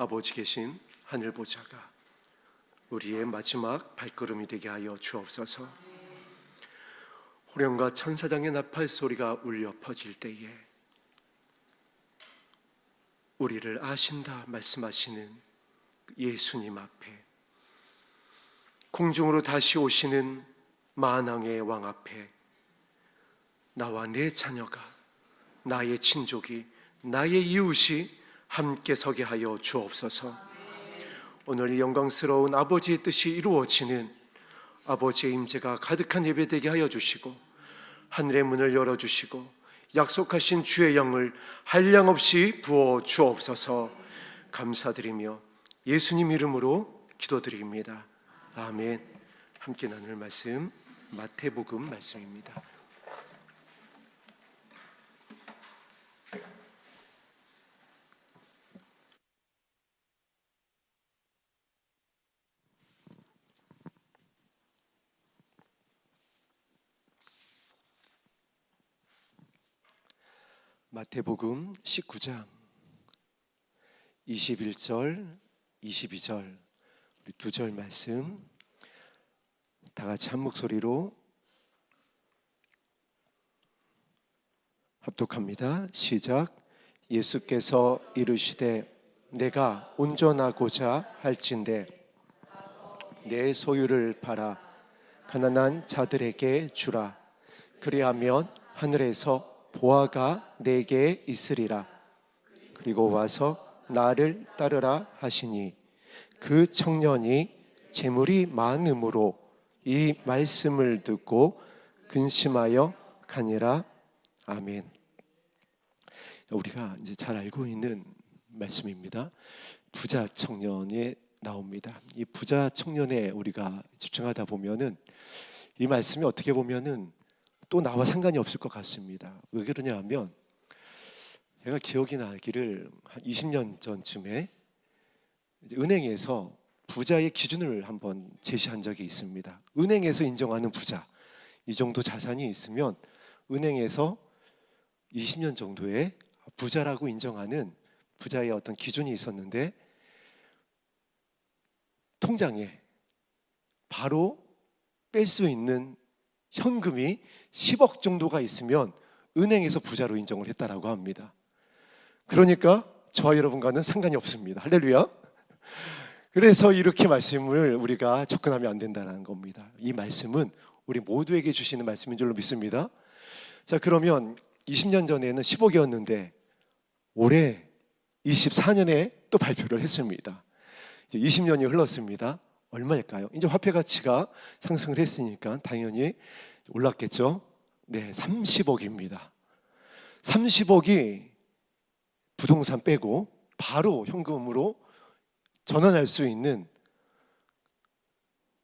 아버지 계신 하늘 보좌가 우리의 마지막 발걸음이 되게 하여 주옵소서. 호령과 천사장의 나팔 소리가 울려 퍼질 때에 우리를 아신다 말씀하시는 예수님 앞에, 공중으로 다시 오시는 만왕의 왕 앞에 나와 내 자녀가, 나의 친족이, 나의 이웃이 함께 서게 하여 주옵소서. 오늘 이 영광스러운 아버지의 뜻이 이루어지는 아버지의 임재가 가득한 예배 되게 하여 주시고, 하늘의 문을 열어주시고 약속하신 주의 영을 한량없이 부어 주옵소서. 감사드리며 예수님 이름으로 기도드립니다. 아멘. 함께 나눌 말씀 마태복음 말씀입니다. 마태복음 19장 21절, 22절 우리 두 절 말씀 다 같이 한 목소리로 합독합니다. 시작. 예수께서 이르시되 내가 온전하고자 할진대 내 소유를 팔아 가난한 자들에게 주라. 그리하면 하늘에서 보화가 내게 있으리라. 그리고 와서 나를 따르라 하시니 그 청년이 재물이 많음으로 이 말씀을 듣고 근심하여 가니라. 아멘. 우리가 이제 잘 알고 있는 말씀입니다. 부자 청년이 나옵니다. 이 부자 청년에 우리가 집중하다 보면은 이 말씀이 어떻게 보면은 또 나와 상관이 없을 것 같습니다. 왜 그러냐 하면 제가 기억이 나기를 한 20년 전쯤에 은행에서 부자의 기준을 한번 제시한 적이 있습니다. 은행에서 인정하는 부자, 이 정도 자산이 있으면 은행에서 20년 정도의 부자라고 인정하는 부자의 어떤 기준이 있었는데, 통장에 바로 뺄 수 있는 현금이 10억 정도가 있으면 은행에서 부자로 인정을 했다라고 합니다. 그러니까 저와 여러분과는 상관이 없습니다. 할렐루야. 그래서 이렇게 말씀을 우리가 접근하면 안 된다는 겁니다. 이 말씀은 우리 모두에게 주시는 말씀인 줄로 믿습니다. 자, 그러면 20년 전에는 10억이었는데 올해 24년에 또 발표를 했습니다. 이제 20년이 흘렀습니다. 얼마일까요? 이제 화폐 가치가 상승을 했으니까 당연히 올랐겠죠. 네, 30억입니다. 30억이 부동산 빼고 바로 현금으로 전환할 수 있는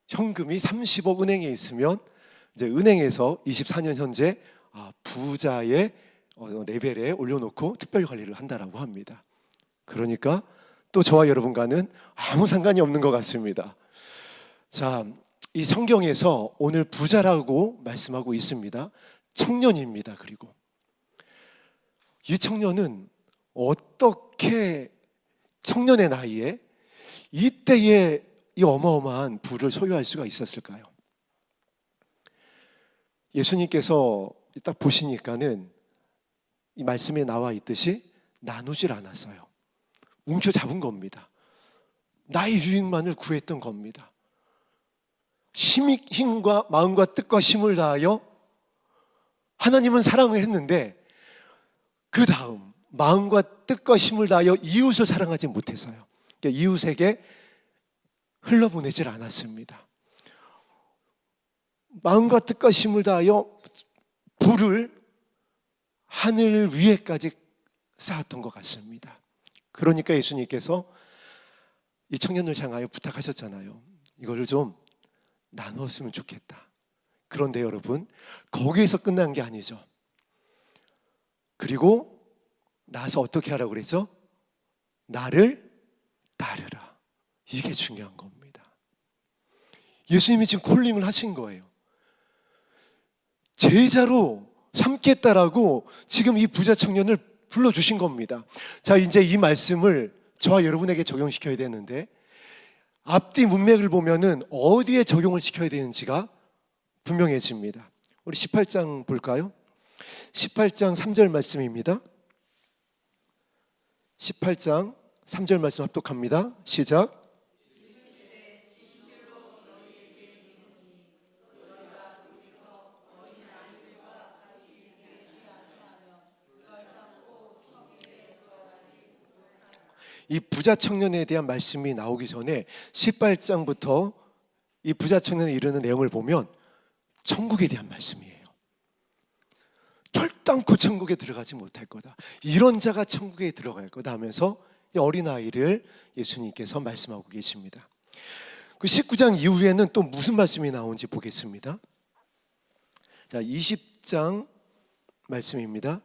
현금이 30억 은행에 있으면 이제 은행에서 24년 현재 부자의 레벨에 올려놓고 특별 관리를 한다라고 합니다. 그러니까 또 저와 여러분과는 아무 상관이 없는 것 같습니다. 자, 이 성경에서 오늘 부자라고 말씀하고 있습니다. 청년입니다. 그리고 이 청년은 어떻게 청년의 나이에 이때의 이 어마어마한 부를 소유할 수가 있었을까요? 예수님께서 딱 보시니까는 이 말씀에 나와 있듯이 나누질 않았어요. 뭉쳐잡은 겁니다. 나의 유익만을 구했던 겁니다. 힘과 마음과 뜻과 힘을 다하여 하나님은 사랑을 했는데 그 다음 마음과 뜻과 힘을 다하여 이웃을 사랑하지 못했어요. 그러니까 이웃에게 흘러보내질 않았습니다. 마음과 뜻과 힘을 다하여 불을 하늘 위에까지 쌓았던 것 같습니다. 그러니까 예수님께서 이 청년을 향하여 부탁하셨잖아요. 이거를 좀 나누었으면 좋겠다. 그런데 여러분, 거기에서 끝난 게 아니죠. 그리고 나서 어떻게 하라고 그랬죠? 나를 따르라. 이게 중요한 겁니다. 예수님이 지금 콜링을 하신 거예요. 제자로 삼겠다라고 지금 이 부자 청년을 불러주신 겁니다. 자, 이제 이 말씀을 저와 여러분에게 적용시켜야 되는데 앞뒤 문맥을 보면은 어디에 적용을 시켜야 되는지가 분명해집니다. 우리 18장 볼까요? 18장 3절 말씀입니다. 18장 3절 말씀 합독합니다. 시작. 이 부자 청년에 대한 말씀이 나오기 전에 18장부터 이 부자 청년에 이르는 내용을 보면 천국에 대한 말씀이에요. 결단코 천국에 들어가지 못할 거다. 이런 자가 천국에 들어갈 거다 하면서 어린아이를 예수님께서 말씀하고 계십니다. 그 19장 이후에는 또 무슨 말씀이 나오는지 보겠습니다. 자, 20장 말씀입니다.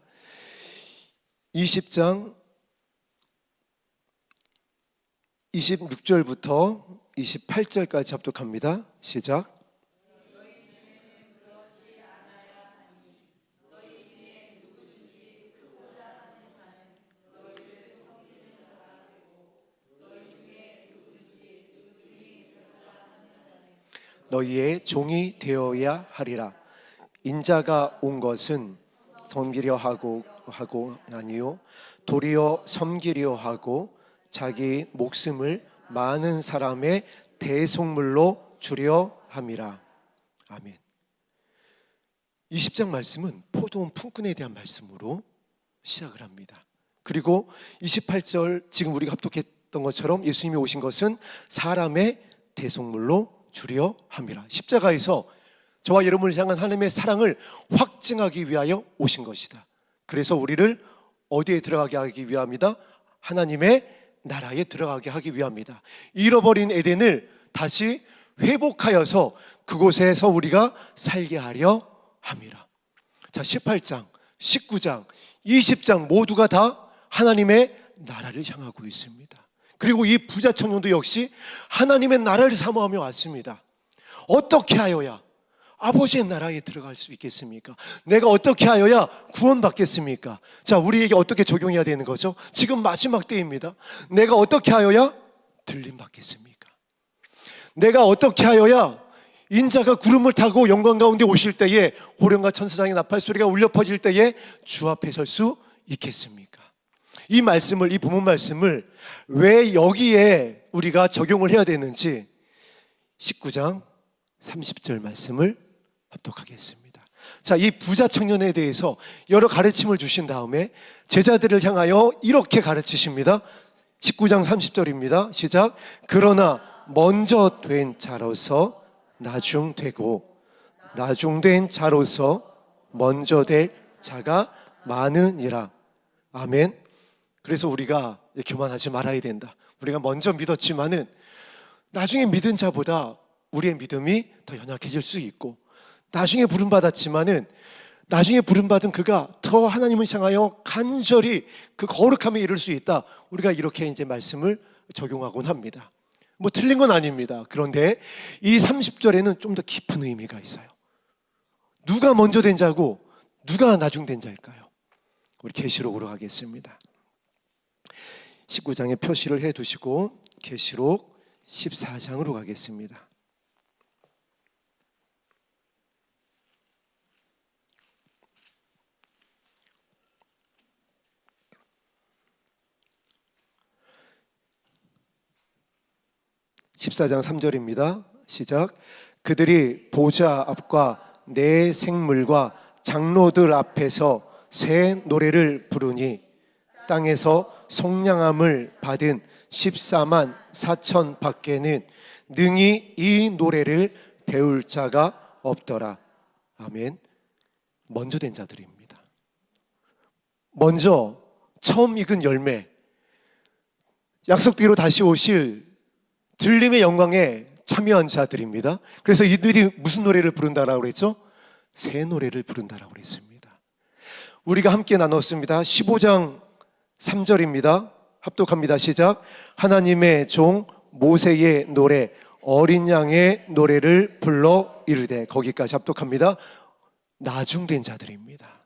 20장 26절부터 28절까지 합독합니다. 시작. 너희의 종이 되어야 하리라. 인자가 온 것은 섬기려 하고 아니요 도리어 섬기려 하고 자기 목숨을 많은 사람의 대속물로 주려 함이라. 아멘. 20장 말씀은 포도원 품꾼에 대한 말씀으로 시작을 합니다. 그리고 28절 지금 우리가 합독했던 것처럼 예수님이 오신 것은 사람의 대속물로 주려 함이라. 십자가에서 저와 여러분을 향한 하나님의 사랑을 확증하기 위하여 오신 것이다. 그래서 우리를 어디에 들어가게 하기 위함이다? 하나님의 나라에 들어가게 하기 위함이다. 잃어버린 에덴을 다시 회복하여서 그곳에서 우리가 살게 하려 함이라. 자, 18장, 19장, 20장 모두가 다 하나님의 나라를 향하고 있습니다. 그리고 이 부자 청년도 역시 하나님의 나라를 사모하며 왔습니다. 어떻게 하여야 아버지의 나라에 들어갈 수 있겠습니까? 내가 어떻게 하여야 구원받겠습니까? 자, 우리에게 어떻게 적용해야 되는 거죠? 지금 마지막 때입니다. 내가 어떻게 하여야 들림받겠습니까? 내가 어떻게 하여야 인자가 구름을 타고 영광 가운데 오실 때에 호령과 천사장의 나팔 소리가 울려 퍼질 때에 주 앞에 설 수 있겠습니까? 이 말씀을, 이 본문 말씀을 왜 여기에 우리가 적용을 해야 되는지 19장 30절 말씀을 합독하겠습니다. 자, 이 부자 청년에 대해서 여러 가르침을 주신 다음에 제자들을 향하여 이렇게 가르치십니다. 19장 30절입니다. 시작. 그러나 먼저 된 자로서 나중되고 나중된 자로서 먼저 될 자가 많으니라. 아멘. 그래서 우리가 교만하지 말아야 된다. 우리가 먼저 믿었지만은 나중에 믿은 자보다 우리의 믿음이 더 연약해질 수 있고, 나중에 부름받았지만은 나중에 부름받은 그가 더 하나님을 향하여 간절히 그 거룩함에 이를 수 있다. 우리가 이렇게 이제 말씀을 적용하곤 합니다. 뭐 틀린 건 아닙니다. 그런데 이 30절에는 좀 더 깊은 의미가 있어요. 누가 먼저 된 자고 누가 나중 된 자일까요? 우리 계시록으로 가겠습니다. 19장에 표시를 해두시고 계시록 14장으로 가겠습니다. (14장 3절입니다) 시작. 그들이 보좌 앞과 내 생물과 장로들 앞에서 새 노래를 부르니 땅에서 속량함을 받은 14만 4천 밖에는 능히 이 노래를 배울 자가 없더라. 아멘. 먼저 된 자들입니다. 먼저 처음 익은 열매, 약속대로 다시 오실 들림의 영광에 참여한 자들입니다. 그래서 이들이 무슨 노래를 부른다라고 그랬죠? 새 노래를 부른다라고 그랬습니다. 우리가 함께 나눴습니다. 15장 3절입니다. 합독합니다. 시작. 하나님의 종 모세의 노래, 어린 양의 노래를 불러 이르되. 거기까지 합독합니다. 나중된 자들입니다.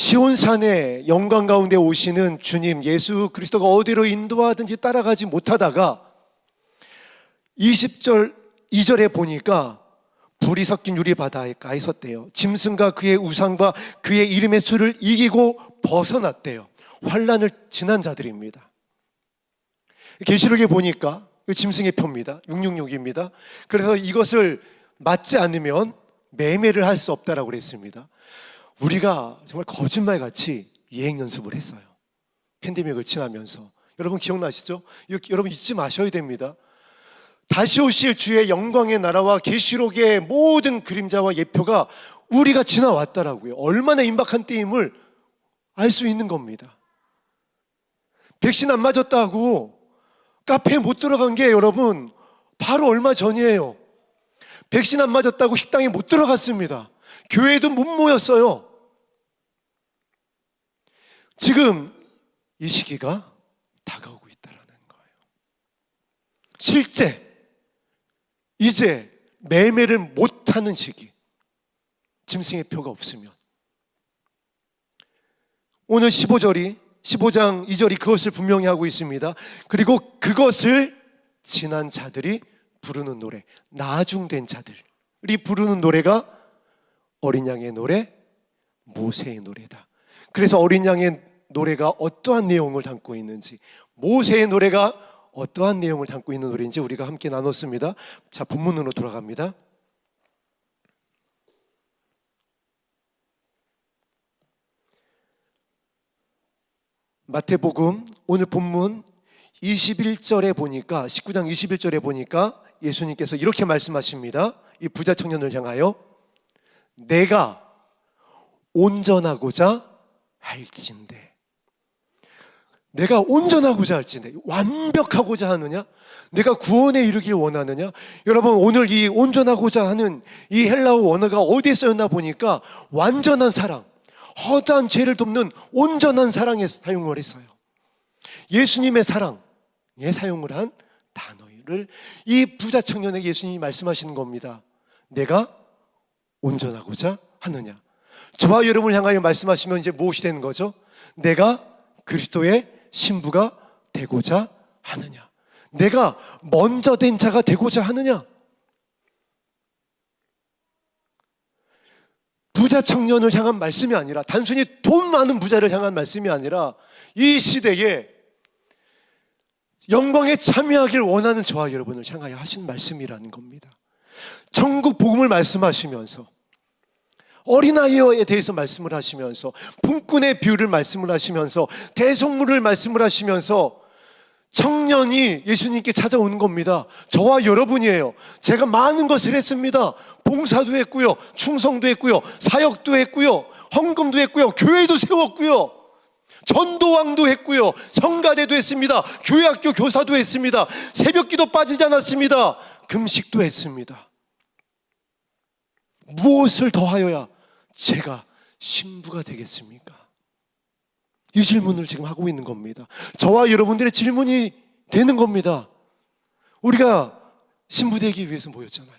시온산의 영광 가운데 오시는 주님 예수 그리스도가 어디로 인도하든지 따라가지 못하다가 20절 2절에 보니까 불이 섞인 유리바다에 가 있었대요. 짐승과 그의 우상과 그의 이름의 수를 이기고 벗어났대요. 환난을 지난 자들입니다. 계시록에 보니까 짐승의 표입니다. 666입니다. 그래서 이것을 맞지 않으면 매매를 할 수 없다라고 그랬습니다. 우리가 정말 거짓말같이 예행 연습을 했어요. 팬데믹을 지나면서. 여러분 기억나시죠? 여러분 잊지 마셔야 됩니다. 다시 오실 주의 영광의 나라와 계시록의 모든 그림자와 예표가 우리가 지나왔다라고요. 얼마나 임박한 때임을 알 수 있는 겁니다. 백신 안 맞았다고 카페에 못 들어간 게 여러분 바로 얼마 전이에요. 백신 안 맞았다고 식당에 못 들어갔습니다. 교회도 못 모였어요. 지금 이 시기가 다가오고 있다는 거예요. 실제 이제 매매를 못하는 시기, 짐승의 표가 없으면. 오늘 15장 2절이 그것을 분명히 하고 있습니다. 그리고 그것을 지난 자들이 부르는 노래, 나중된 자들이 부르는 노래가 어린 양의 노래, 모세의 노래다. 그래서 어린 양의 노래가 어떠한 내용을 담고 있는지, 모세의 노래가 어떠한 내용을 담고 있는 노래인지 우리가 함께 나눴습니다. 자, 본문으로 돌아갑니다. 마태복음 오늘 본문 21절에 보니까 19장 21절에 보니까 예수님께서 이렇게 말씀하십니다. 이 부자 청년을 향하여 내가 온전하고자 할진대. 내가 온전하고자 할진대. 완벽하고자 하느냐? 내가 구원에 이르길 원하느냐? 여러분 오늘 이 온전하고자 하는 이 헬라어 원어가 어디에 쓰였나 보니까 완전한 사랑, 허다한 죄를 돕는 온전한 사랑에 사용을 했어요. 예수님의 사랑에 사용을 한 단어를 이 부자 청년에게 예수님이 말씀하시는 겁니다. 내가 온전하고자 하느냐? 저와 여러분을 향하여 말씀하시면 이제 무엇이 되는 거죠? 내가 그리스도의 신부가 되고자 하느냐? 내가 먼저 된 자가 되고자 하느냐? 부자 청년을 향한 말씀이 아니라, 단순히 돈 많은 부자를 향한 말씀이 아니라 이 시대에 영광에 참여하길 원하는 저와 여러분을 향하여 하신 말씀이라는 겁니다. 천국 복음을 말씀하시면서, 어린아이에 대해서 말씀을 하시면서, 품꾼의 비유를 말씀을 하시면서, 대속물을 말씀을 하시면서 청년이 예수님께 찾아오는 겁니다. 저와 여러분이에요. 제가 많은 것을 했습니다. 봉사도 했고요, 충성도 했고요, 사역도 했고요, 헌금도 했고요, 교회도 세웠고요, 전도왕도 했고요, 성가대도 했습니다, 교회학교 교사도 했습니다, 새벽기도 빠지지 않았습니다, 금식도 했습니다. 무엇을 더하여야 제가 신부가 되겠습니까? 이 질문을 지금 하고 있는 겁니다. 저와 여러분들의 질문이 되는 겁니다. 우리가 신부 되기 위해서 모였잖아요.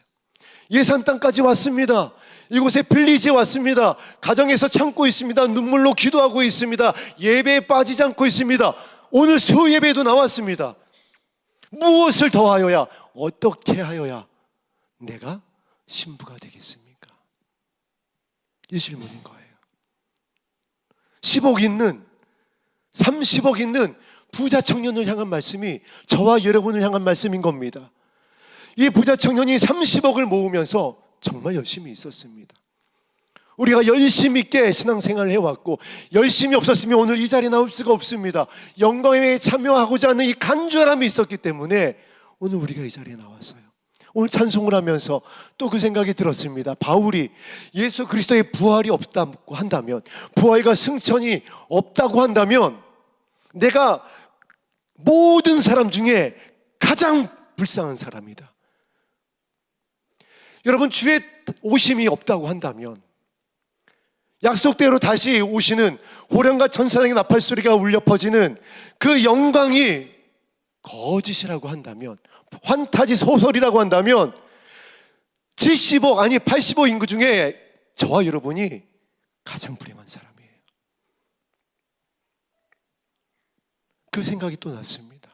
예산 땅까지 왔습니다. 이곳에 빌리지에 왔습니다. 가정에서 참고 있습니다. 눈물로 기도하고 있습니다. 예배에 빠지지 않고 있습니다. 오늘 수요 예배에도 나왔습니다. 무엇을 더하여야, 어떻게 하여야 내가 신부가 되겠습니까? 이 질문인 거예요. 10억 있는, 30억 있는 부자 청년을 향한 말씀이 저와 여러분을 향한 말씀인 겁니다. 이 부자 청년이 30억을 모으면서 정말 열심히 있었습니다. 우리가 열심 있게 신앙생활을 해왔고, 열심히 없었으면 오늘 이 자리에 나올 수가 없습니다. 영광에 참여하고자 하는 이 간절함이 있었기 때문에 오늘 우리가 이 자리에 나왔어요. 오늘 찬송을 하면서 또 그 생각이 들었습니다. 바울이 예수 그리스도의 부활이 없다고 한다면, 부활과 승천이 없다고 한다면 내가 모든 사람 중에 가장 불쌍한 사람이다. 여러분, 주의 오심이 없다고 한다면, 약속대로 다시 오시는 호령과 천사장의 나팔 소리가 울려 퍼지는 그 영광이 거짓이라고 한다면, 환타지 소설이라고 한다면 70억 아니 80억 인구 중에 저와 여러분이 가장 불행한 사람이에요. 그 생각이 또 났습니다.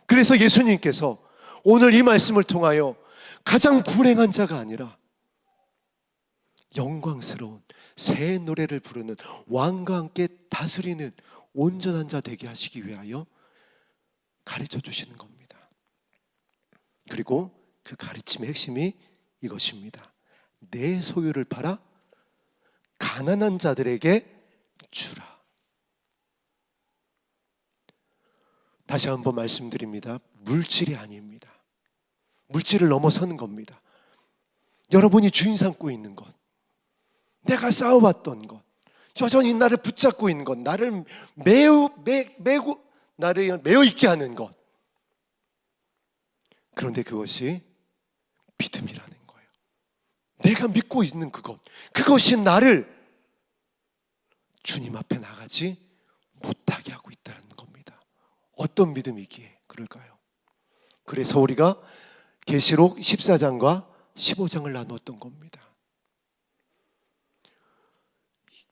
그래서 예수님께서 오늘 이 말씀을 통하여 가장 불행한 자가 아니라 영광스러운 새 노래를 부르는 왕과 함께 다스리는 온전한 자 되게 하시기 위하여 가르쳐 주시는 겁니다. 그리고 그 가르침의 핵심이 이것입니다. 내 소유를 팔아 가난한 자들에게 주라. 다시 한번 말씀드립니다. 물질이 아닙니다. 물질을 넘어서는 겁니다. 여러분이 주인 삼고 있는 것, 내가 쌓아왔던 것, 여전히 나를 붙잡고 있는 것, 나를 나를 매어 있게 하는 것. 그런데 그것이 믿음이라는 거예요. 내가 믿고 있는 그것이 나를 주님 앞에 나가지 못하게 하고 있다는 겁니다. 어떤 믿음이기에 그럴까요? 그래서 우리가 계시록 14장과 15장을 나누었던 겁니다.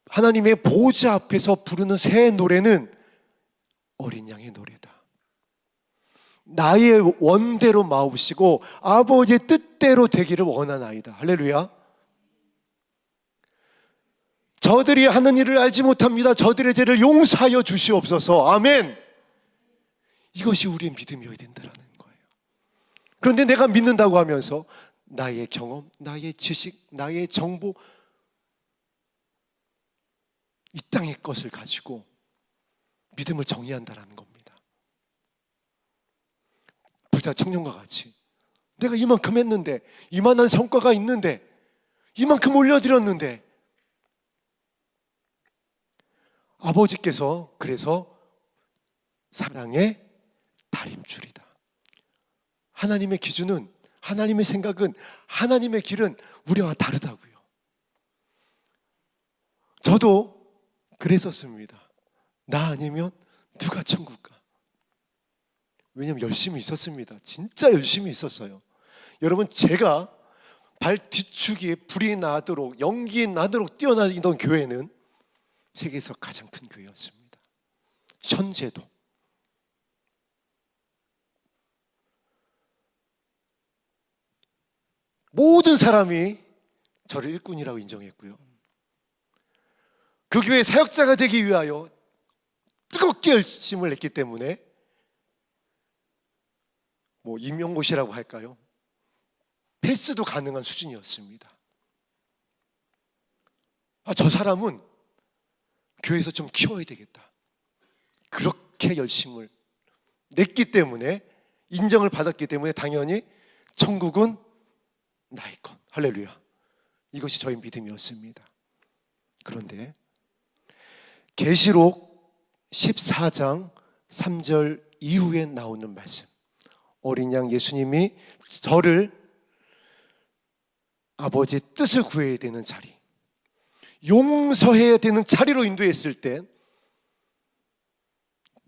하나님의 보좌 앞에서 부르는 새 노래는 어린 양의 노래다. 나의 원대로 마옵시고 아버지의 뜻대로 되기를 원하나이다. 할렐루야. 저들이 하는 일을 알지 못합니다. 저들의 죄를 용서하여 주시옵소서. 아멘. 이것이 우리의 믿음이어야 된다는 거예요. 그런데 내가 믿는다고 하면서 나의 경험, 나의 지식, 나의 정보, 이 땅의 것을 가지고 믿음을 정의한다는 겁니다. 부자 청년과 같이 내가 이만큼 했는데, 이만한 성과가 있는데, 이만큼 올려드렸는데, 아버지께서 그래서 사랑의 다림줄이다. 하나님의 기준은, 하나님의 생각은, 하나님의 길은 우리와 다르다고요. 저도 그랬었습니다. 나 아니면 누가 천국 가? 왜냐하면 열심히 있었습니다. 진짜 열심히 있었어요. 여러분, 제가 발 뒤축이 불이 나도록, 연기 나도록 뛰어다니던 교회는 세계에서 가장 큰 교회였습니다. 현재도. 모든 사람이 저를 일꾼이라고 인정했고요. 그 교회 사역자가 되기 위하여 뜨겁게 열심을 냈기 때문에 임용고시라고 할까요? 패스도 가능한 수준이었습니다. 저 사람은 교회에서 좀 키워야 되겠다. 그렇게 열심을 냈기 때문에, 인정을 받았기 때문에 당연히 천국은 나의 것. 할렐루야. 이것이 저의 믿음이었습니다. 그런데 계시록 14장 3절 이후에 나오는 말씀, 어린 양 예수님이 저를 아버지의 뜻을 구해야 되는 자리, 용서해야 되는 자리로 인도했을 때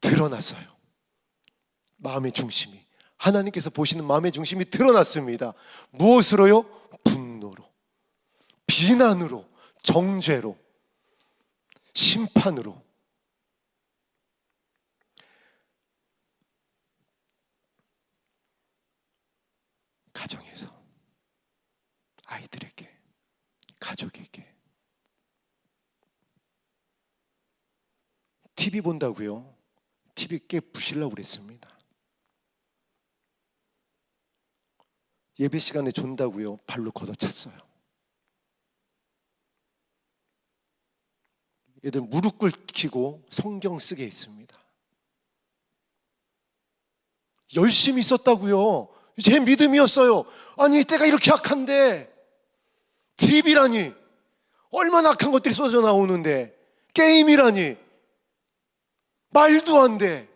드러났어요. 마음의 중심이, 하나님께서 보시는 마음의 중심이 드러났습니다. 무엇으로요? 분노로, 비난으로, 정죄로, 심판으로. 가정에서, 아이들에게, 가족에게. TV 본다고요? TV 깨 부시려고 그랬습니다. 예배 시간에 존다고요? 발로 걷어찼어요. 애들 무릎 꿇히고 성경 쓰게 했습니다. 열심히 있었다고요? 제 믿음이었어요. 아니, 때가 이렇게 악한데 TV라니, 얼마나 악한 것들이 쏟아져 나오는데, 게임이라니, 말도 안 돼.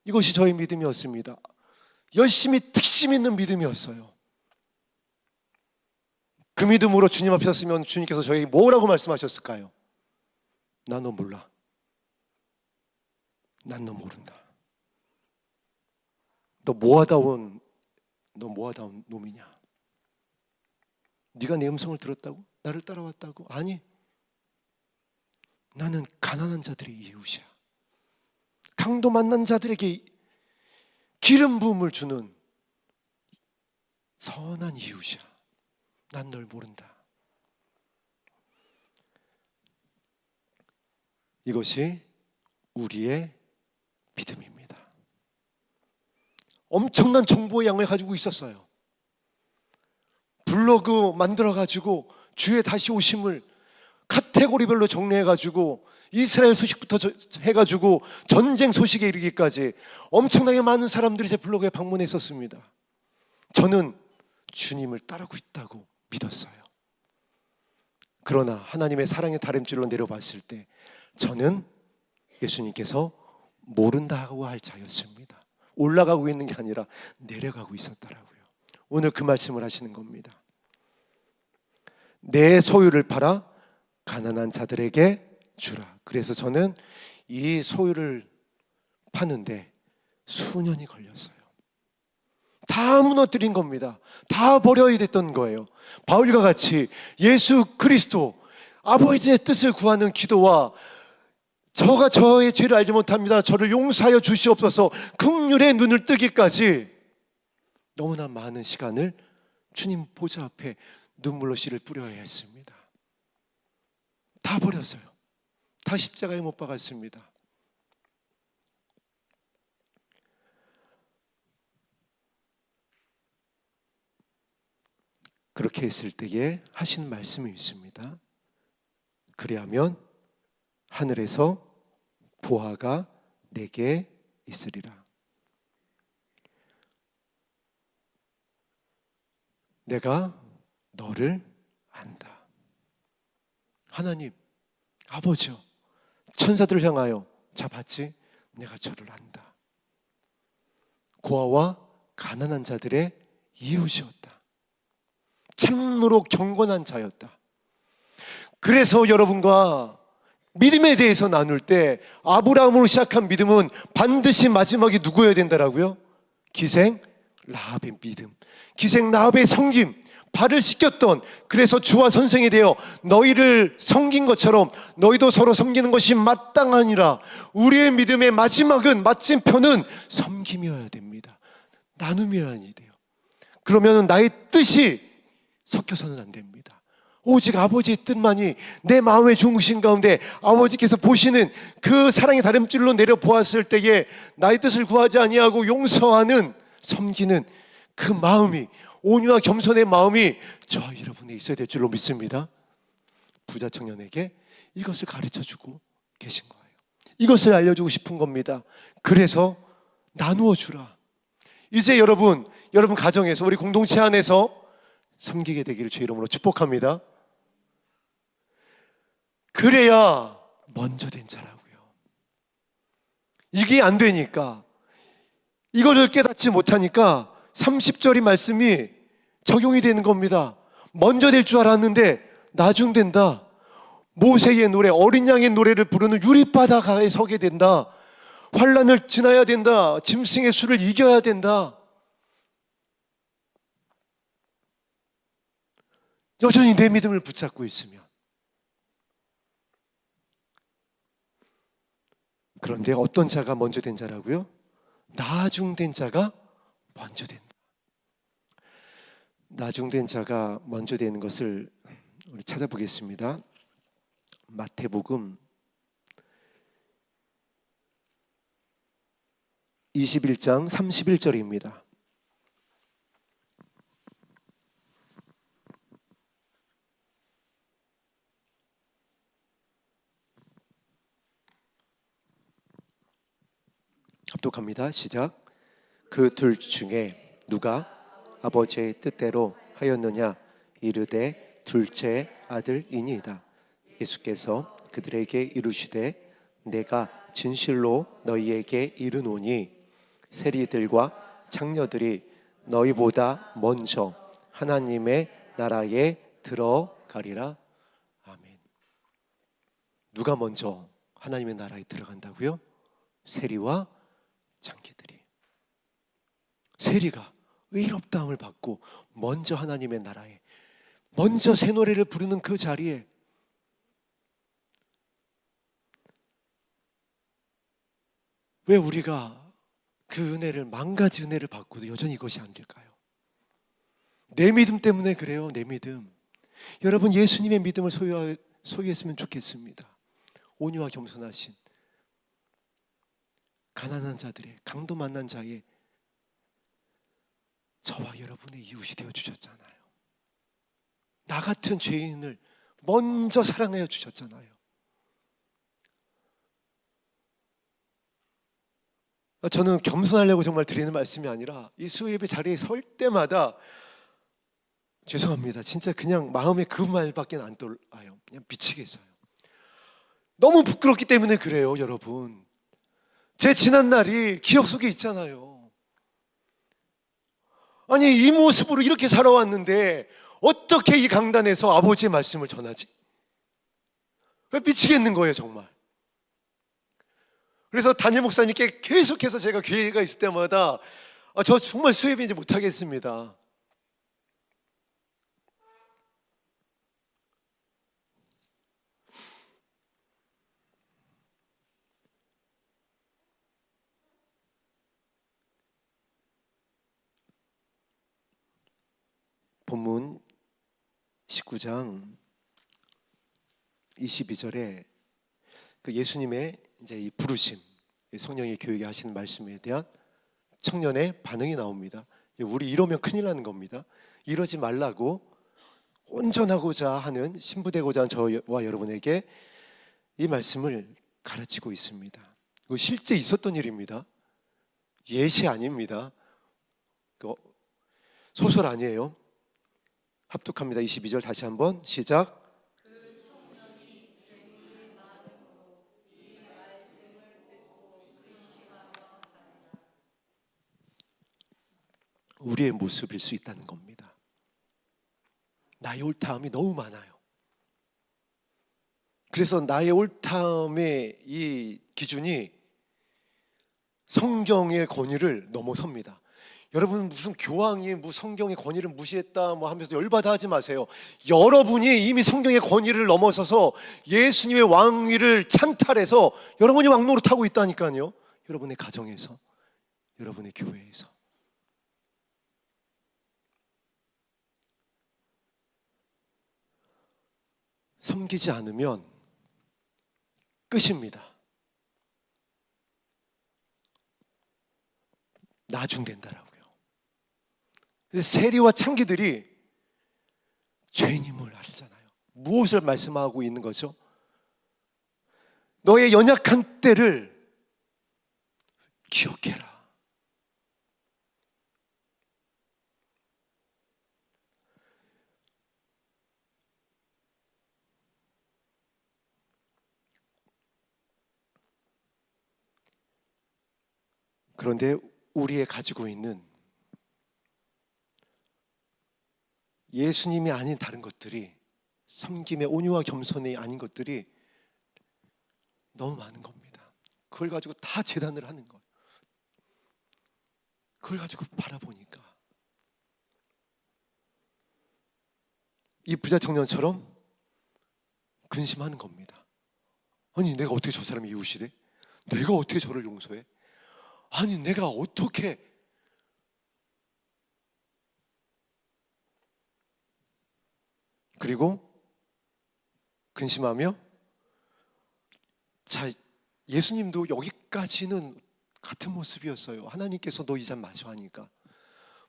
이것이 저의 믿음이었습니다. 열심히 특심 있는 믿음이었어요. 그 믿음으로 주님 앞에 섰으면 주님께서 저에게 뭐라고 말씀하셨을까요? 난 너 몰라. 난 너 모른다. 너 뭐하다 온 놈이냐? 네가 내 음성을 들었다고? 나를 따라왔다고? 아니, 나는 가난한 자들의 이웃이야. 강도 만난 자들에게 기름 부음을 주는 선한 이웃이야. 난 널 모른다. 이것이 우리의 믿음입니다. 엄청난 정보의 양을 가지고 있었어요. 블로그 만들어가지고 주의 다시 오심을 카테고리별로 정리해가지고 이스라엘 소식부터 해가지고 전쟁 소식에 이르기까지 엄청나게 많은 사람들이 제 블로그에 방문했었습니다. 저는 주님을 따르고 있다고 믿었어요. 그러나 하나님의 사랑의 다림줄로 내려봤을 때 저는 예수님께서 모른다고 할 자였습니다. 올라가고 있는 게 아니라 내려가고 있었더라고요. 오늘 그 말씀을 하시는 겁니다. 내 소유를 팔아 가난한 자들에게 주라. 그래서 저는 이 소유를 파는데 수년이 걸렸어요. 다 무너뜨린 겁니다. 다 버려야 됐던 거예요. 바울과 같이 예수 그리스도 아버지의 뜻을 구하는 기도와 저가 저의 죄를 알지 못합니다, 저를 용서하여 주시옵소서 긍휼의 눈을 뜨기까지 너무나 많은 시간을 주님 보좌 앞에 눈물로 씨를 뿌려야 했습니다. 다 버렸어요. 다 십자가에 못 박았습니다. 그렇게 했을 때에 하신 말씀이 있습니다. 그리하면 하늘에서 보화가 내게 있으리라. 내가 너를 안다. 하나님, 아버지요, 천사들을 향하여 자 봤지? 내가 저를 안다. 고아와 가난한 자들의 이웃이었다. 참으로 경건한 자였다. 그래서 여러분과 믿음에 대해서 나눌 때 아브라함으로 시작한 믿음은 반드시 마지막에 누구여야 된다라고요? 기생 라합의 믿음, 기생 라합의 섬김, 발을 씻겼던, 그래서 주와 선생이 되어 너희를 섬긴 것처럼 너희도 서로 섬기는 것이 마땅하니라. 우리의 믿음의 마지막은, 마침표는 섬김이어야 됩니다. 나눔이어야 돼요. 그러면 나의 뜻이 섞여서는 안 됩니다. 오직 아버지의 뜻만이 내 마음의 중심 가운데 아버지께서 보시는 그 사랑의 다림줄로 내려보았을 때에 나의 뜻을 구하지 아니하고 용서하는, 섬기는 그 마음이, 온유와 겸손의 마음이 저 여러분에 있어야 될 줄로 믿습니다. 부자 청년에게 이것을 가르쳐주고 계신 거예요. 이것을 알려주고 싶은 겁니다. 그래서 나누어 주라. 이제 여러분 가정에서, 우리 공동체 안에서 섬기게 되기를 주의 이름으로 축복합니다. 그래야 먼저 된 자라고요. 이게 안 되니까, 이거를 깨닫지 못하니까 30절의 말씀이 적용이 되는 겁니다. 먼저 될 줄 알았는데 나중된다. 모세의 노래, 어린 양의 노래를 부르는 유리바다가에 서게 된다. 환난을 지나야 된다. 짐승의 수를 이겨야 된다. 여전히 내 믿음을 붙잡고 있으면. 그런데 어떤 자가 먼저 된 자라고요? 나중된 자가 먼저 된다. 나중된 자가 먼저 되는 것을 우리 찾아보겠습니다. 마태복음 21장 31절입니다. 합독합니다. 시작. 그 둘 중에 누가 아버지의 뜻대로 하였느냐? 이르되 둘째 아들이니이다. 예수께서 그들에게 이르시되 내가 진실로 너희에게 이르노니 세리들과 창녀들이 너희보다 먼저 하나님의 나라에 들어가리라. 아멘. 누가 먼저 하나님의 나라에 들어간다고요? 세리와 창기들이. 세리가 의롭다함을 받고 먼저 하나님의 나라에, 먼저 새 노래를 부르는 그 자리에 왜 우리가 그 은혜를, 만 가지 은혜를 받고도 여전히 이것이 안 될까요? 내 믿음 때문에 그래요. 내 믿음. 여러분, 예수님의 믿음을 소유했으면 좋겠습니다. 온유와 겸손하신, 가난한 자들의, 강도 만난 자의, 저와 여러분의 이웃이 되어 주셨잖아요. 나 같은 죄인을 먼저 사랑하여 주셨잖아요. 저는 겸손하려고 정말 드리는 말씀이 아니라 이 수요예배 자리에 설 때마다 죄송합니다. 진짜 그냥 마음에 그 말밖에 안 떠올라요. 그냥 미치겠어요. 너무 부끄럽기 때문에 그래요, 여러분. 제 지난 날이 기억 속에 있잖아요. 아니, 이 모습으로 이렇게 살아왔는데 어떻게 이 강단에서 아버지의 말씀을 전하지? 미치겠는 거예요, 정말. 그래서 담임 목사님께 계속해서 제가 기회가 있을 때마다 저 정말 수혜비 이제 못하겠습니다. 본문 19장 22절에 그 예수님의 이제 이 부르심, 성령의 교육에 하시는 말씀에 대한 청년의 반응이 나옵니다. 우리 이러면 큰일 나는 겁니다. 이러지 말라고 온전하고자 하는, 신부되고자 하는 저와 여러분에게 이 말씀을 가르치고 있습니다. 이거 실제 있었던 일입니다. 예시 아닙니다. 소설 아니에요. 합독합니다. 22절 다시 한번 시작. 우리의 모습일 수 있다는 겁니다. 나의 옳다함이 너무 많아요. 그래서 나의 옳다함의 이 기준이 성경의 권위를 넘어섭니다. 여러분, 무슨 교황이 성경의 권위를 무시했다 하면서 열받아 하지 마세요. 여러분이 이미 성경의 권위를 넘어서서 예수님의 왕위를 찬탈해서 여러분이 왕노릇하고 있다니까요. 여러분의 가정에서, 여러분의 교회에서. 섬기지 않으면 끝입니다. 나중된다라고요. 그래서 세리와 창기들이 죄인임을 알잖아요. 무엇을 말씀하고 있는 거죠? 너의 연약한 때를 기억해라. 그런데 우리의 가지고 있는 예수님이 아닌 다른 것들이, 섬김의 온유와 겸손이 아닌 것들이 너무 많은 겁니다. 그걸 가지고 다 재단을 하는 거예요. 그걸 가지고 바라보니까 이 부자 청년처럼 근심하는 겁니다. 아니, 내가 어떻게 저 사람이 이웃이 돼? 내가 어떻게 저를 용서해? 아니, 내가 어떻게. 그리고 근심하며, 자, 예수님도 여기까지는 같은 모습이었어요. 하나님께서 너 이 잔 마셔 하니까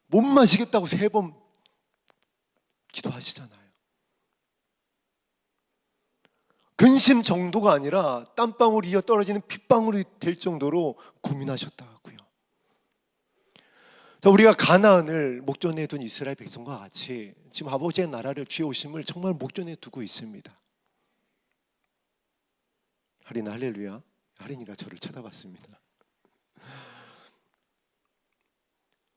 못 마시겠다고 3번 기도하시잖아요. 근심 정도가 아니라 땀방울이 이어 떨어지는 핏방울이 될 정도로 고민하셨다고요. 자, 우리가 가나안을 목전에 둔 이스라엘 백성과 같이 지금 아버지의 나라를 주의 오심을 정말 목전에 두고 있습니다. 할인, 할렐루야. 할인이가 저를 쳐다봤습니다.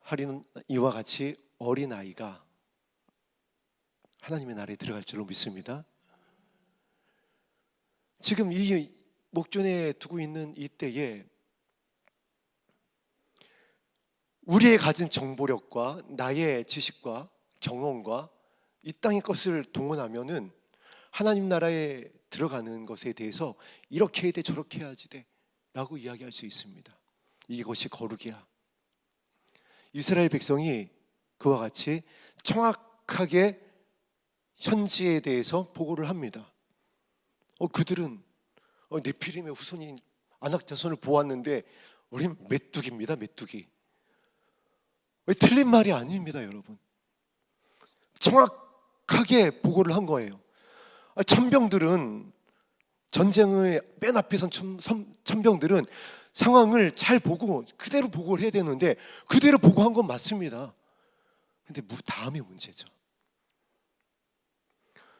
할인은 이와 같이 어린아이가 하나님의 나라에 들어갈 줄로 믿습니다. 지금 이 목전에 두고 있는 이때에 우리의 가진 정보력과 나의 지식과 경험과 이 땅의 것을 동원하면은 하나님 나라에 들어가는 것에 대해서 이렇게 해야 돼, 저렇게 해야지 돼 라고 이야기할 수 있습니다. 이것이 거룩이야. 이스라엘 백성이 그와 같이 정확하게 현지에 대해서 보고를 합니다. 그들은 네피림의 후손인 아낙 자손을 보았는데 우린 메뚜기입니다. 메뚜기. 틀린 말이 아닙니다, 여러분. 정확하게 보고를 한 거예요. 천병들은, 전쟁의 맨 앞에 선 천병들은 상황을 잘 보고 그대로 보고를 해야 되는데 그대로 보고한 건 맞습니다. 근데 다음이 문제죠.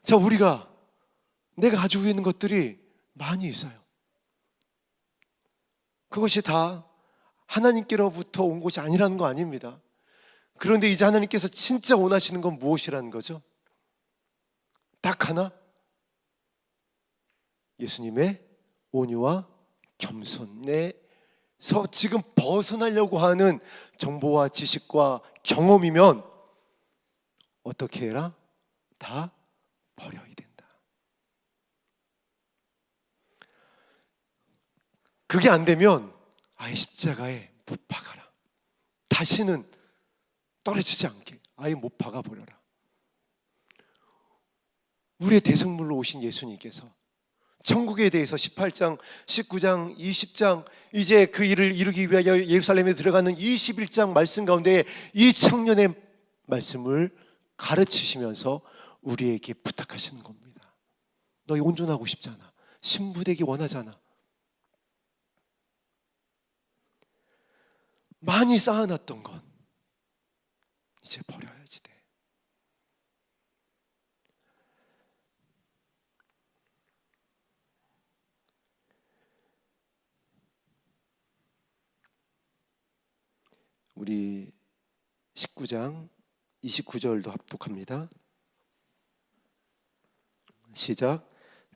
자, 내가 가지고 있는 것들이 많이 있어요. 그것이 다 하나님께로부터 온 것이 아니라는 거 아닙니다. 그런데 이제 하나님께서 진짜 원하시는 건 무엇이라는 거죠? 딱 하나, 예수님의 온유와 겸손에서 지금 벗어나려고 하는 정보와 지식과 경험이면 어떻게 해라? 다 버려야 된다. 그게 안 되면 아예 십자가에 못 박아라. 다시는 떨어지지 않게 아예 못 박아버려라. 우리의 대성물로 오신 예수님께서 천국에 대해서 18장, 19장, 20장, 이제 그 일을 이루기 위하여 예루살렘에 들어가는 21장 말씀 가운데 이 청년의 말씀을 가르치시면서 우리에게 부탁하시는 겁니다. 너희 온전하고 싶잖아. 신부되기 원하잖아. 많이 쌓아놨던 건 이제 버려야지 돼. 우리 19장 29절도 합독합니다. 시작.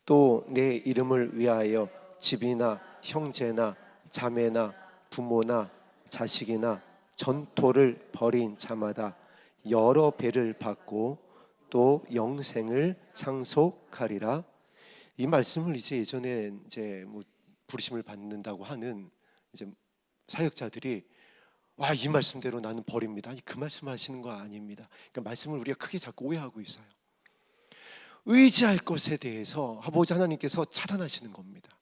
또 내 이름을 위하여 집이나 형제나 자매나 부모나 자식이나 전토를 벌인 자마다 여러 배를 받고 또 영생을 상속하리라. 이 말씀을 이제 예전에 부르심을 받는다고 하는 이제 사역자들이 이 말씀대로 나는 버립니다. 아니, 그 말씀을 하시는 거 아닙니다. 그러니까 말씀을 우리가 크게 자꾸 오해하고 있어요. 의지할 것에 대해서 아버지 하나님께서 차단하시는 겁니다.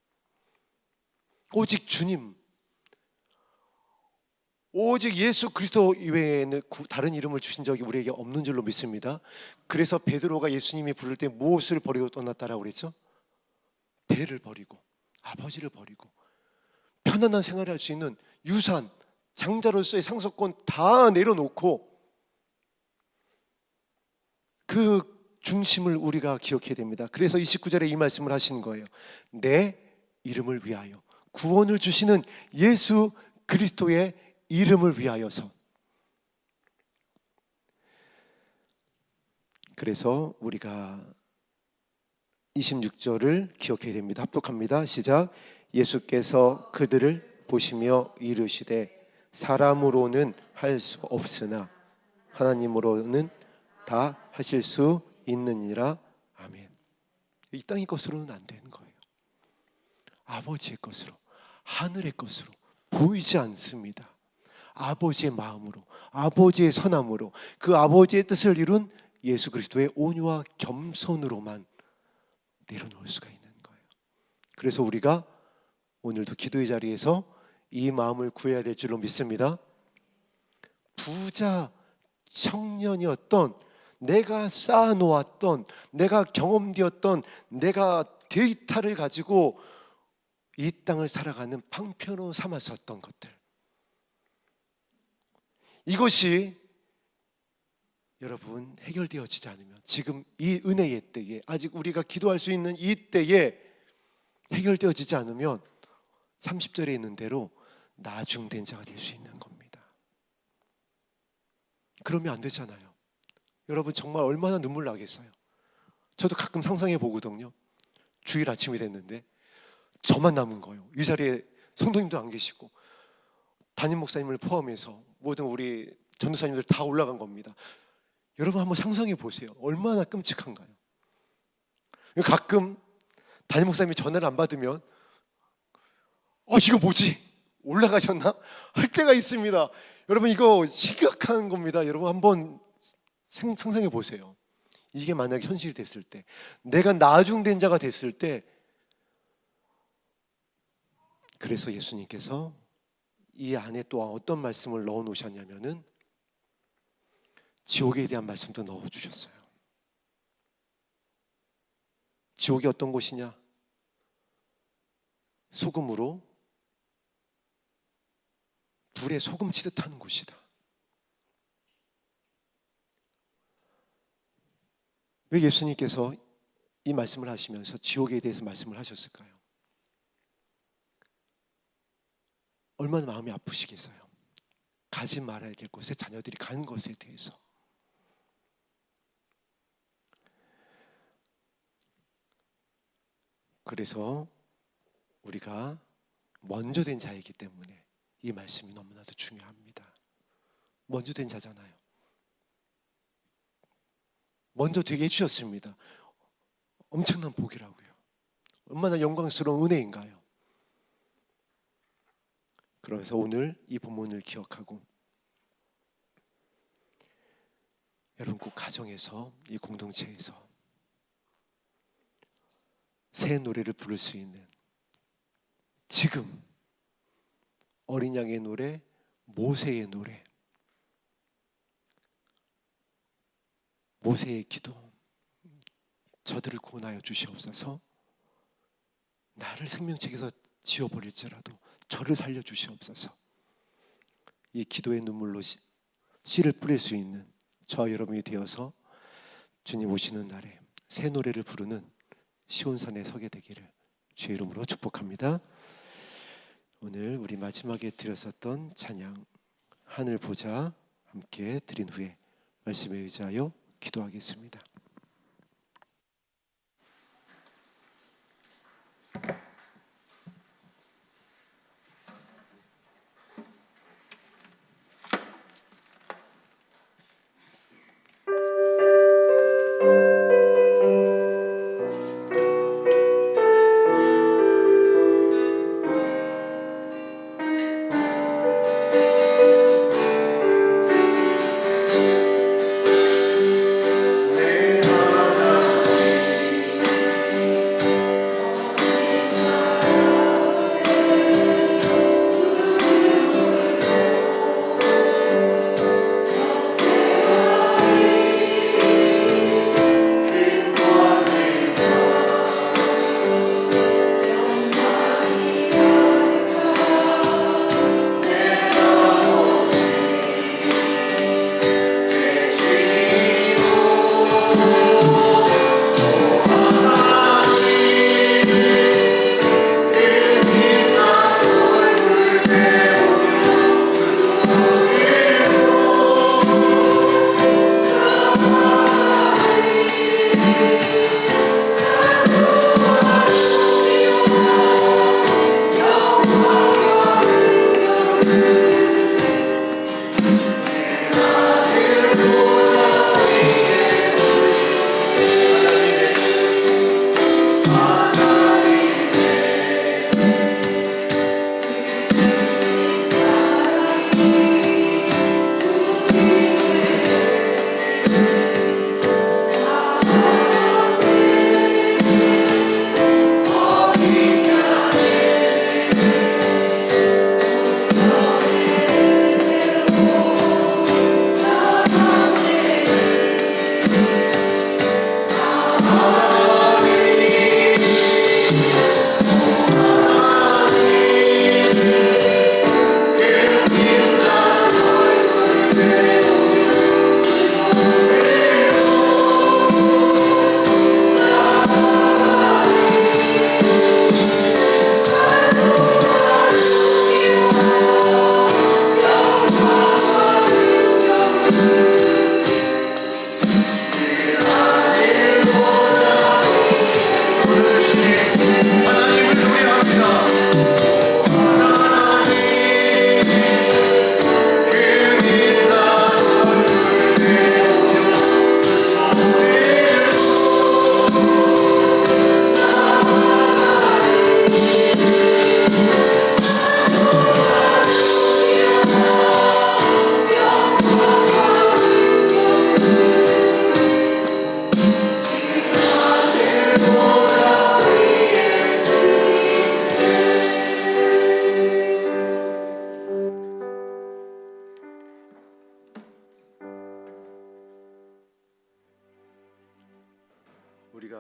오직 주님, 오직 예수 그리스도 이외에는 다른 이름을 주신 적이 우리에게 없는 줄로 믿습니다. 그래서 베드로가 예수님이 부를 때 무엇을 버리고 떠났다라고 그랬죠? 배를 버리고 아버지를 버리고 편안한 생활을 할 수 있는 유산, 장자로서의 상속권 다 내려놓고 그 중심을 우리가 기억해야 됩니다. 그래서 29절에 이 말씀을 하시는 거예요. 내 이름을 위하여, 구원을 주시는 예수 그리스도의 이름을 위하여서. 그래서 우리가 26절을 기억해야 됩니다. 합독합니다. 시작. 예수께서 그들을 보시며 이르시되 사람으로는 할 수 없으나 하나님으로는 다 하실 수 있느니라. 아멘. 이 땅의 것으로는 안 되는 거예요. 아버지의 것으로, 하늘의 것으로, 보이지 않습니다. 아버지의 마음으로, 아버지의 선함으로, 그 아버지의 뜻을 이룬 예수 그리스도의 온유와 겸손으로만 내려놓을 수가 있는 거예요. 그래서 우리가 오늘도 기도의 자리에서 이 마음을 구해야 될 줄로 믿습니다. 부자 청년이었던, 내가 쌓아놓았던, 내가 경험되었던, 내가 데이터를 가지고 이 땅을 살아가는 방편으로 삼았었던 것들, 이것이 여러분 해결되어지지 않으면, 지금 이 은혜의 때에, 아직 우리가 기도할 수 있는 이 때에 해결되어지지 않으면 30절에 있는 대로 나중된 자가 될 수 있는 겁니다. 그러면 안 되잖아요. 여러분 정말 얼마나 눈물 나겠어요. 저도 가끔 상상해 보거든요. 주일 아침이 됐는데 저만 남은 거예요. 이 자리에 성도님도 안 계시고 담임 목사님을 포함해서 모든 우리 전도사님들 다 올라간 겁니다. 여러분 한번 상상해 보세요. 얼마나 끔찍한가요? 가끔 담임 목사님이 전화를 안 받으면 이거 뭐지? 올라가셨나? 할 때가 있습니다. 여러분 이거 심각한 겁니다. 여러분 한번 상상해 보세요. 이게 만약 현실이 됐을 때, 내가 나중된 자가 됐을 때, 그래서 예수님께서 이 안에 또 어떤 말씀을 넣어 놓으셨냐면은 지옥에 대한 말씀도 넣어 주셨어요. 지옥이 어떤 곳이냐? 소금으로 불에 소금 치듯 하는 곳이다. 왜 예수님께서 이 말씀을 하시면서 지옥에 대해서 말씀을 하셨을까요? 얼마나 마음이 아프시겠어요? 가지 말아야 될 곳에 자녀들이 가는 것에 대해서. 그래서 우리가 먼저 된 자이기 때문에 이 말씀이 너무나도 중요합니다. 먼저 된 자잖아요. 먼저 되게 해주셨습니다. 엄청난 복이라고요. 얼마나 영광스러운 은혜인가요? 그래서 오늘 이 본문을 기억하고 여러분 꼭 가정에서, 이 공동체에서 새 노래를 부를 수 있는, 지금 어린 양의 노래, 모세의 노래, 모세의 기도, 저들을 구원하여 주시옵소서. 나를 생명책에서 지워버릴지라도 저를 살려주시옵소서. 이 기도의 눈물로 씨를 뿌릴 수 있는 저와 여러분이 되어서 주님 오시는 날에 새 노래를 부르는 시온산에 서게 되기를 주의 이름으로 축복합니다. 오늘 우리 마지막에 드렸었던 찬양 하늘 보자 함께 드린 후에 말씀에 의지하여 기도하겠습니다. 내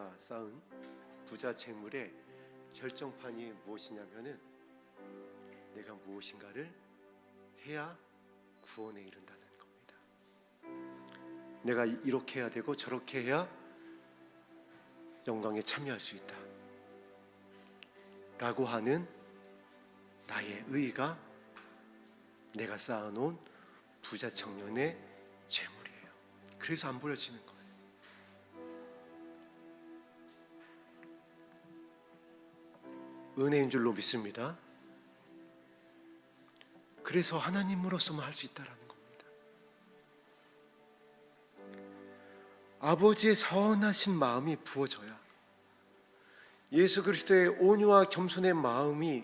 내가 쌓은 부자 재물의 결정판이 무엇이냐면은 내가 무엇인가를 해야 구원에 이른다는 겁니다. 내가 이렇게 해야 되고 저렇게 해야 영광에 참여할 수 있다 라고 하는 나의 의의가 내가 쌓아놓은 부자 청년의 재물이에요. 그래서 안 버려지는 거예요. 은혜인 줄로 믿습니다. 그래서 하나님으로서만 할 수 있다라는 겁니다. 아버지의 선하신 마음이 부어져야, 예수 그리스도의 온유와 겸손의 마음이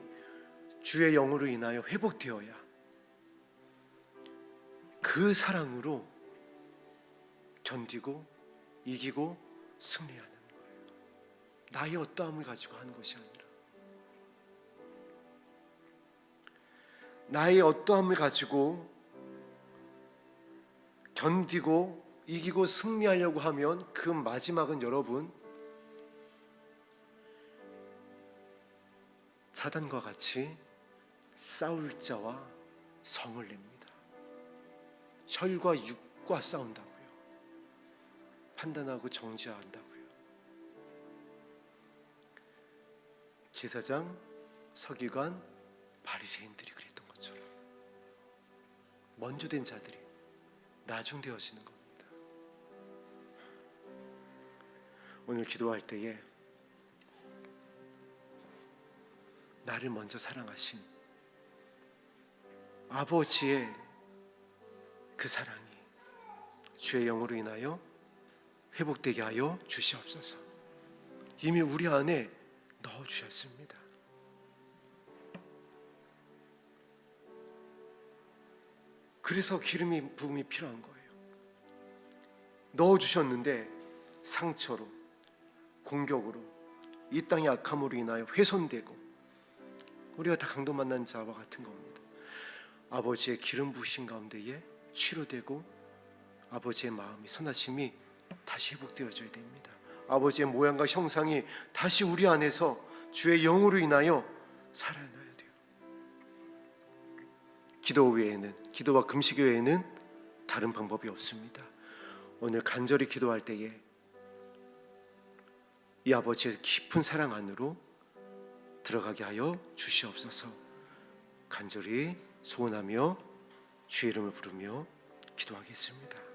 주의 영으로 인하여 회복되어야 그 사랑으로 견디고 이기고 승리하는 거예요. 나의 어떠함을 가지고 하는 것이 아니라 나의 어떠함을 가지고 견디고 이기고 승리하려고 하면 그 마지막은 여러분 사단과 같이 싸울 자와 성을 냅니다. 혈과 육과 싸운다고요. 판단하고 정죄한다고요. 제사장, 서기관, 바리새인들이 그랬던 것처럼 먼저 된 자들이 나중되어지는 겁니다. 오늘 기도할 때에 나를 먼저 사랑하신 아버지의 그 사랑이 주의 영으로 인하여 회복되게 하여 주시옵소서. 이미 우리 안에 넣어주셨습니다. 그래서 기름이 부음이 필요한 거예요. 넣어주셨는데 상처로, 공격으로, 이 땅의 악함으로 인하여 훼손되고 우리가 다 강도 만난 자와 같은 겁니다. 아버지의 기름 부으신 가운데에 치료되고 아버지의 마음이, 선하심이 다시 회복되어져야 됩니다. 아버지의 모양과 형상이 다시 우리 안에서 주의 영으로 인하여 살아나야 돼요. 기도 외에는, 기도와 금식 외에는 다른 방법이 없습니다. 오늘 간절히 기도할 때에 이 아버지의 깊은 사랑 안으로 들어가게 하여 주시옵소서. 간절히 소원하며 주의 이름을 부르며 기도하겠습니다.